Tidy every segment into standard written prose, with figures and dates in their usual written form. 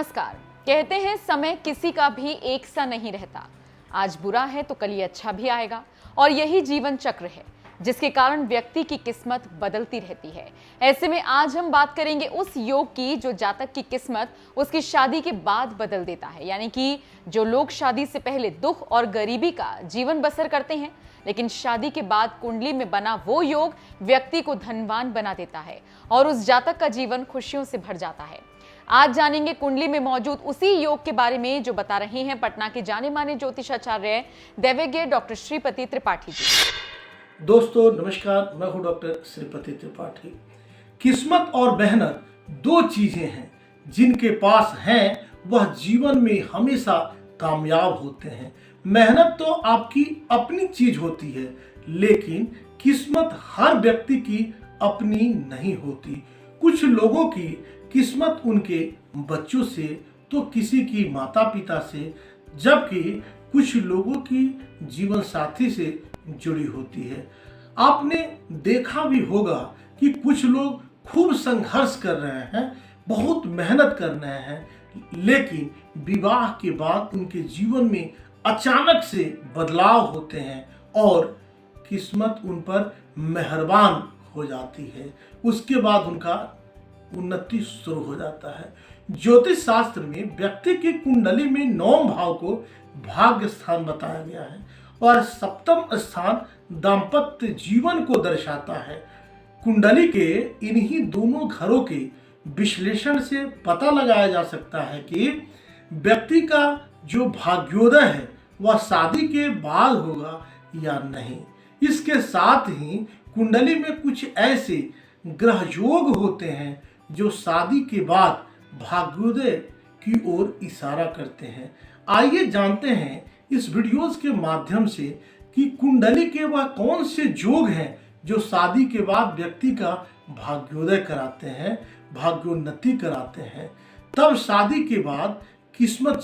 नमस्कार। कहते हैं समय किसी का भी एक सा नहीं रहता। आज बुरा है तो कल ये अच्छा भी आएगा और यही जीवन चक्र है जिसके कारण व्यक्ति की किस्मत बदलती रहती है। ऐसे में आज हम बात करेंगे उस योग की जो जातक की किस्मत उसकी शादी के बाद बदल देता है। यानी कि जो लोग शादी से पहले दुख और गरीबी का जीवन बसर करते हैं, लेकिन शादी के बाद कुंडली में बना वो योग व्यक्ति को धनवान बना देता है और उस जातक का जीवन खुशियों से भर जाता है। आज जानेंगे कुंडली में मौजूद उसी योग के बारे में जो बता रहे हैं पटना के जाने माने ज्योतिषाचार्य दैवेज्ञ डॉक्टर श्रीपति त्रिपाठी जी। दोस्तों नमस्कार, मैं हूं डॉक्टर श्रीपति त्रिपाठी। किस्मत और मेहनत दो चीजें हैं जिनके पास हैं वह जीवन में हमेशा कामयाब होते हैं। मेहनत तो आपकी अपनी चीज होती है, लेकिन किस्मत हर व्यक्ति की अपनी नहीं होती। कुछ लोगों की किस्मत उनके बच्चों से तो किसी की माता पिता से, जबकि कुछ लोगों की जीवन साथी से जुड़ी होती है। आपने देखा भी होगा कि कुछ लोग खूब संघर्ष कर रहे हैं, बहुत मेहनत कर रहे हैं, लेकिन विवाह के बाद उनके जीवन में अचानक से बदलाव होते हैं और किस्मत उन पर मेहरबान हो जाती है। उसके बाद उनका उन्नति शुरू हो जाता है। ज्योतिष शास्त्र में व्यक्ति की कुंडली में नवम भाव को भाग्य स्थान बताया गया है और सप्तम स्थान दाम्पत्य जीवन को दर्शाता है। कुंडली के इन्हीं दोनों घरों के विश्लेषण से पता लगाया जा सकता है कि व्यक्ति का जो भाग्योदय है वह शादी के बाद होगा या नहीं। इसके साथ ही कुंडली में कुछ ऐसे ग्रह योग होते हैं जो शादी के बाद भाग्योदय की ओर इशारा करते हैं। आइए जानते हैं इस वीडियोस के माध्यम से कि कुंडली के वह कौन से योग हैं जो शादी के बाद व्यक्ति का भाग्योदय कराते हैं, भाग्योन्नति कराते हैं। तब शादी के बाद किस्मत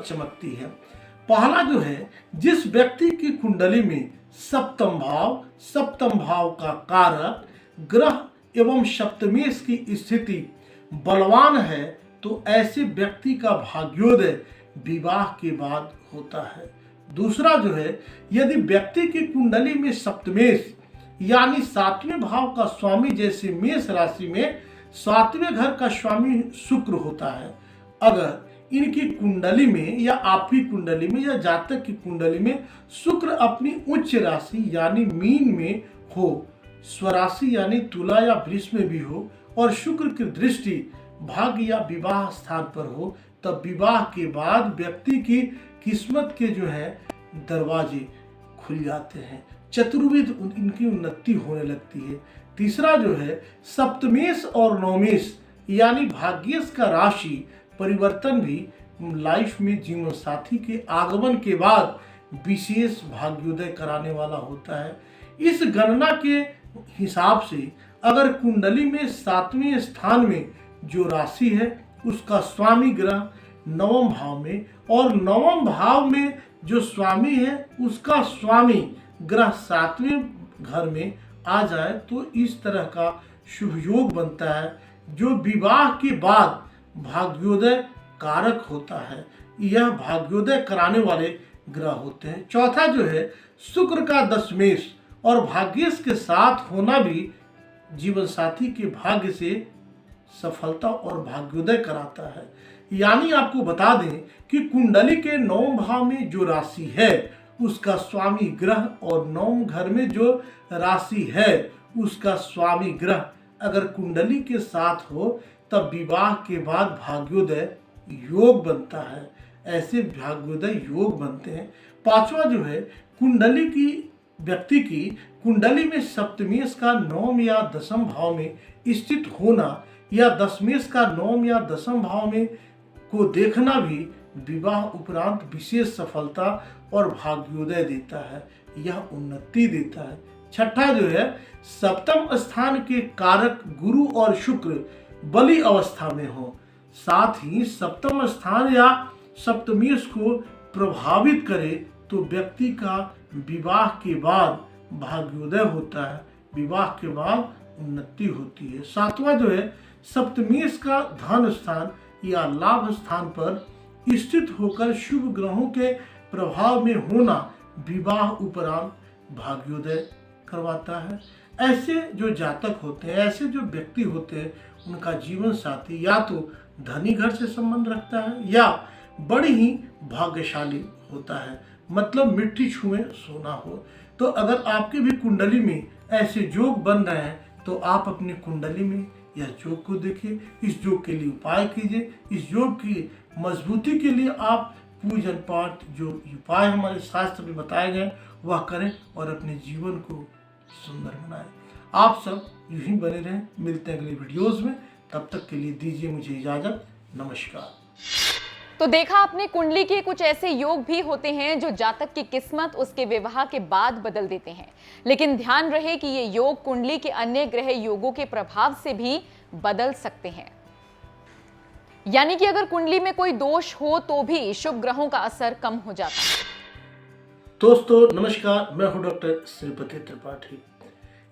चमकती है। पहला जो है, जिस व्यक्ति की कुंडली में सप्तम भाव का कारक ग्रह एवं सप्तमेश की स्थिति बलवान है तो ऐसे व्यक्ति का भाग्योदय विवाह के बाद होता है। दूसरा जो है, यदि व्यक्ति की कुंडली में सप्तमेश यानी सातवें भाव का स्वामी, जैसे मेष राशि में सातवें घर का स्वामी शुक्र होता है, अगर इनकी कुंडली में या आपकी कुंडली में या जातक की कुंडली में शुक्र अपनी उच्च राशि यानी मीन में हो, स्वराशि यानी तुला या वृष में भी हो और शुक्र की दृष्टि भाग्य या विवाह स्थान पर हो, तब विवाह के बाद व्यक्ति की किस्मत के जो है दरवाजे खुल जाते हैं, चतुर्विध इनकी उन्नति होने लगती है। तीसरा जो है, सप्तमेश और नवमेश यानी भाग्येश का राशि परिवर्तन भी लाइफ में जीवन साथी के आगमन के बाद विशेष भाग्योदय कराने वाला होता है। इस गणना के हिसाब से अगर कुंडली में सातवें स्थान में जो राशि है उसका स्वामी ग्रह नवम भाव में और नवम भाव में जो स्वामी है उसका स्वामी ग्रह सातवें घर में आ जाए तो इस तरह का शुभ योग बनता है जो विवाह के बाद भाग्योदय कारक होता है। यह भाग्योदय कराने वाले ग्रह होते हैं। चौथा जो है, शुक्र का दशमेश और भाग्येश के साथ होना भी जीवन साथी के भाग्य से सफलता और भाग्योदय कराता है। यानी आपको बता दें कि कुंडली के नवम भाव में जो राशि है उसका स्वामी ग्रह और नवम घर में जो राशि है उसका स्वामी ग्रह अगर कुंडली के साथ हो तब विवाह के बाद भाग्योदय योग बनता है। ऐसे भाग्योदय योग बनते हैं। पांचवा जो है, कुंडली की व्यक्ति की कुंडली में सप्तमेश का नवम या दसम भाव में स्थित होना या दशमेश का नवम या दसम भाव में को देखना भी विवाह उपरांत विशेष सफलता और भाग्योदय देता है, यह उन्नति देता है। छठा जो है, सप्तम स्थान के कारक गुरु और शुक्र बली अवस्था में हो, साथ ही सप्तम स्थान या सप्तमेश को प्रभावित करे तो व्यक्ति का विवाह के बाद भाग्योदय होता है, विवाह के बाद उन्नति होती है। सातवां जो है, सप्तमेश का धन स्थान या लाभ स्थान पर स्थित होकर शुभ ग्रहों के प्रभाव में होना विवाह उपरांत भाग्योदय करवाता है। ऐसे जो जातक होते हैं, ऐसे जो व्यक्ति होते हैं, उनका जीवन साथी या तो धनी घर से संबंध रखता है या बड़ी ही भाग्यशाली होता है, मतलब मिट्टी छुए सोना हो। तो अगर आपके भी कुंडली में ऐसे योग बन रहे हैं तो आप अपनी कुंडली में यह योग को देखिए, इस योग के लिए उपाय कीजिए। इस योग की मजबूती के लिए आप पूजन पाठ जो उपाय हमारे शास्त्र में बताए गए वह करें और अपने जीवन को सुंदर बनाएं। आप सब यूं ही बने रहें। मिलते हैं अगले वीडियोस में, तब तक के लिए दीजिए मुझे इजाजत। नमस्कार। तो देखा आपने, कुंडली के कुछ ऐसे योग भी होते हैं जो जातक की किस्मत उसके विवाह के बाद बदल देते हैं। लेकिन ध्यान रहे कि ये योग कुंडली के अन्य ग्रह योगों के प्रभाव से भी बदल सकते हैं। यानी कि अगर कुंडली में कोई दोष हो तो भी शुभ ग्रहों का असर कम हो जाता है। दोस्तों नमस्कार, मैं हूं डॉक्टर श्रीपति त्रिपाठी।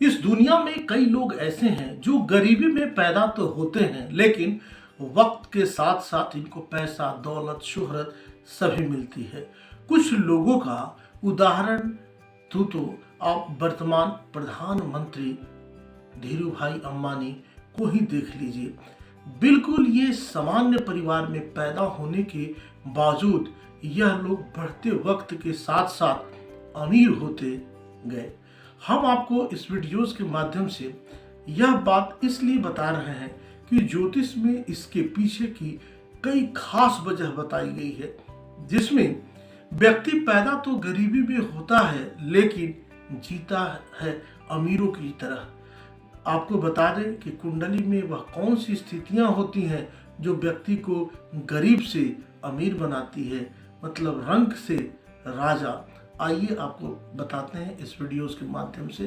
इस दुनिया में कई लोग ऐसे हैं जो गरीबी में पैदा तो होते हैं, लेकिन वक्त के साथ साथ इनको पैसा, दौलत, शोहरत सभी मिलती है। कुछ लोगों का उदाहरण तो आप वर्तमान प्रधानमंत्री धीरू भाई अंबानी को ही देख लीजिए। बिल्कुल ये सामान्य परिवार में पैदा होने के बावजूद यह लोग बढ़ते वक्त के साथ साथ अमीर होते गए। हम आपको इस वीडियोस के माध्यम से यह बात इसलिए बता रहे हैं कि ज्योतिष में इसके पीछे की कई खास वजह बताई गई है, जिसमें व्यक्ति पैदा तो गरीबी में होता है लेकिन जीता है अमीरों की तरह। आपको बता दें कि कुंडली में वह कौन सी स्थितियां होती हैं जो व्यक्ति को गरीब से अमीर बनाती है, मतलब रंक से राजा। आइए आपको बताते हैं इस वीडियोस के माध्यम से।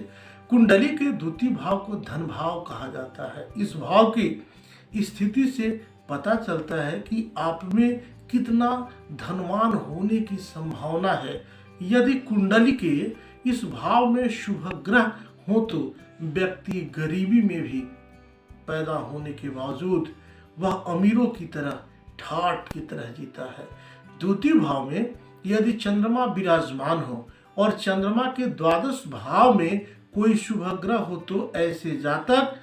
कुंडली के द्वितीय भाव को धन भाव कहा जाता है। इस भाव की स्थिति से पता चलता है कि आप में कितना धनवान होने की संभावना है। यदि कुंडली के इस भाव में शुभ ग्रह हो तो व्यक्ति गरीबी में भी पैदा होने के बावजूद वह अमीरों की तरह ठाठ की तरह जीता है। द्वितीय भाव में यदि चंद्रमा विराजमान हो और चंद्रमा के द्वादश भाव में कोई शुभ ग्रह हो तो ऐसे जातक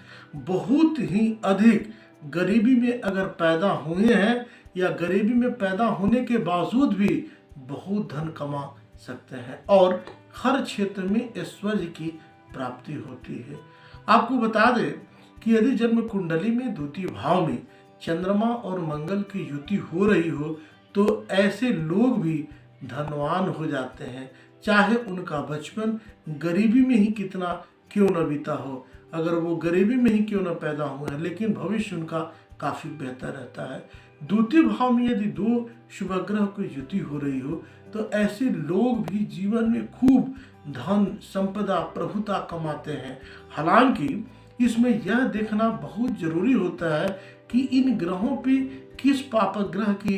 बहुत ही अधिक गरीबी में अगर पैदा हुए हैं या गरीबी में पैदा होने के बावजूद भी बहुत धन कमा सकते हैं और हर क्षेत्र में ऐश्वर्य की प्राप्ति होती है। आपको बता दें कि यदि जन्म कुंडली में द्वितीय भाव में चंद्रमा और मंगल की युति हो रही हो तो ऐसे लोग भी धनवान हो जाते हैं, चाहे उनका बचपन गरीबी में ही कितना क्यों न बीता हो। अगर वो गरीबी में ही क्यों न पैदा हुए हैं, लेकिन भविष्य उनका काफी बेहतर रहता है। द्वितीय भाव में यदि दो शुभ ग्रह की युति हो रही हो तो ऐसे लोग भी जीवन में खूब धन, संपदा, प्रभुता कमाते हैं। हालांकि इसमें यह देखना बहुत जरूरी होता है कि इन ग्रहों पे किस पापक ग्रह की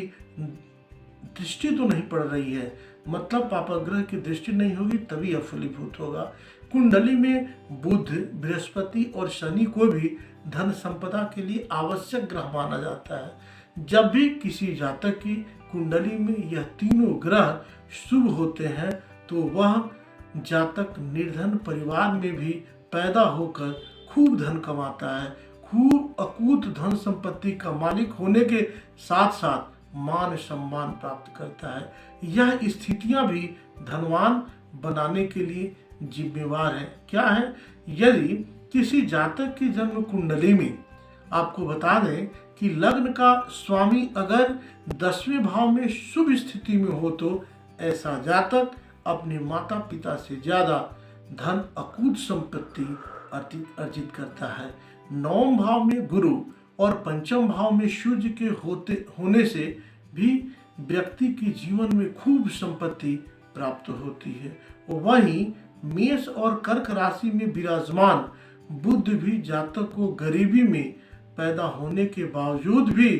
दृष्टि तो नहीं पड़ रही है, मतलब पापक ग्रह की दृष्टि नहीं होगी तभी यह फलीभूत होगा। कुंडली में बुध, बृहस्पति और शनि को भी धन संपदा के लिए आवश्यक ग्रह माना जाता है। जब भी किसी जातक की कुंडली में यह तीनों ग्रह शुभ होते हैं तो वह जातक निर्धन परिवार में भी पैदा होकर खूब धन कमाता है, खूब अकूत धन संपत्ति का मालिक होने के साथ साथ मान सम्मान प्राप्त करता है। यह स्थितियां भी धनवान बनाने के लिए जिम्मेवार है। क्या है? यदि किसी जातक की जन्म कुंडली में आपको बता दें कि लग्न का स्वामी अगर 10वें भाव में शुभ स्थिति में हो तो ऐसा जातक अपने माता पिता से ज्यादा धन, अकूत संपत्ति अर्जित करता है। 9वें भाव में गुरु और 5वें भाव में सूर्य के होने से भी व्यक्ति के जीवन में खूब संपत्ति प्राप्त होती है। वहीं मेष और कर्क राशि में विराजमान बुध भी जातक को गरीबी में पैदा होने के बावजूद भी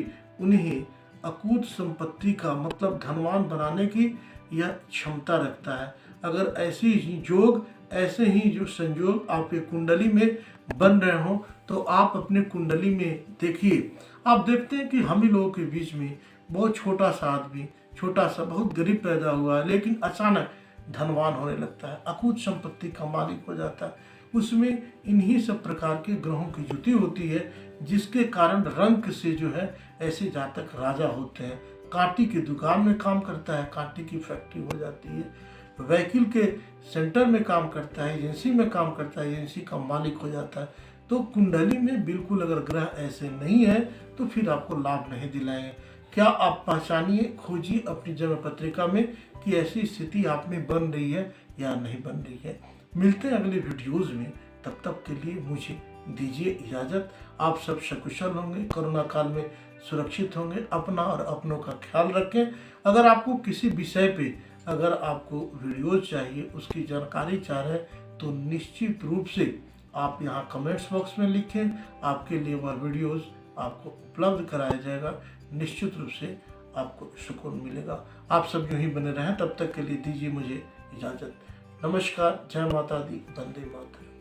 उन्हें अकूत संपत्ति का मतलब धनवान बनाने की यह क्षमता रखता है। अगर ऐसी योग ऐसे ही जो संयोग आपके कुंडली में बन रहे हो, तो आप अपने कुंडली में देखिए। आप देखते हैं कि हम ही लोगों के बीच में बहुत छोटा सा आदमी, छोटा सा बहुत गरीब पैदा हुआ है, लेकिन अचानक धनवान होने लगता है, अकूत संपत्ति का मालिक हो जाता है। उसमें इन्हीं सब प्रकार के ग्रहों की युति होती है, जिसके कारण रंग से जो है ऐसे जातक राजा होते हैं। कांटी की दुकान में काम करता है, कांटी की फैक्ट्री हो जाती है। वकील के सेंटर में काम करता है, एजेंसी में काम करता है, एजेंसी का मालिक हो जाता है। तो कुंडली में बिल्कुल अगर ग्रह ऐसे नहीं है तो फिर आपको लाभ नहीं दिलाएंगे। क्या आप पहचानिए, खोजिए अपनी जन्म पत्रिका में कि ऐसी स्थिति आप में बन रही है या नहीं बन रही है। मिलते हैं अगले वीडियोज़ में, तब तक के लिए मुझे दीजिए इजाज़त। आप सब सकुशल होंगे, कोरोना काल में सुरक्षित होंगे, अपना और अपनों का ख्याल रखें। अगर आपको किसी विषय पे अगर आपको वीडियोज चाहिए, उसकी जानकारी चाह रहे हैं, तो निश्चित रूप से आप यहाँ कमेंट्स बॉक्स में लिखें। आपके लिए वह वीडियोज आपको उपलब्ध कराया जाएगा। निश्चित रूप से आपको सुकून मिलेगा। आप सब यूँ ही बने रहें, तब तक के लिए दीजिए मुझे इजाज़त। नमस्कार, जय माता दी, वंदे मातरम।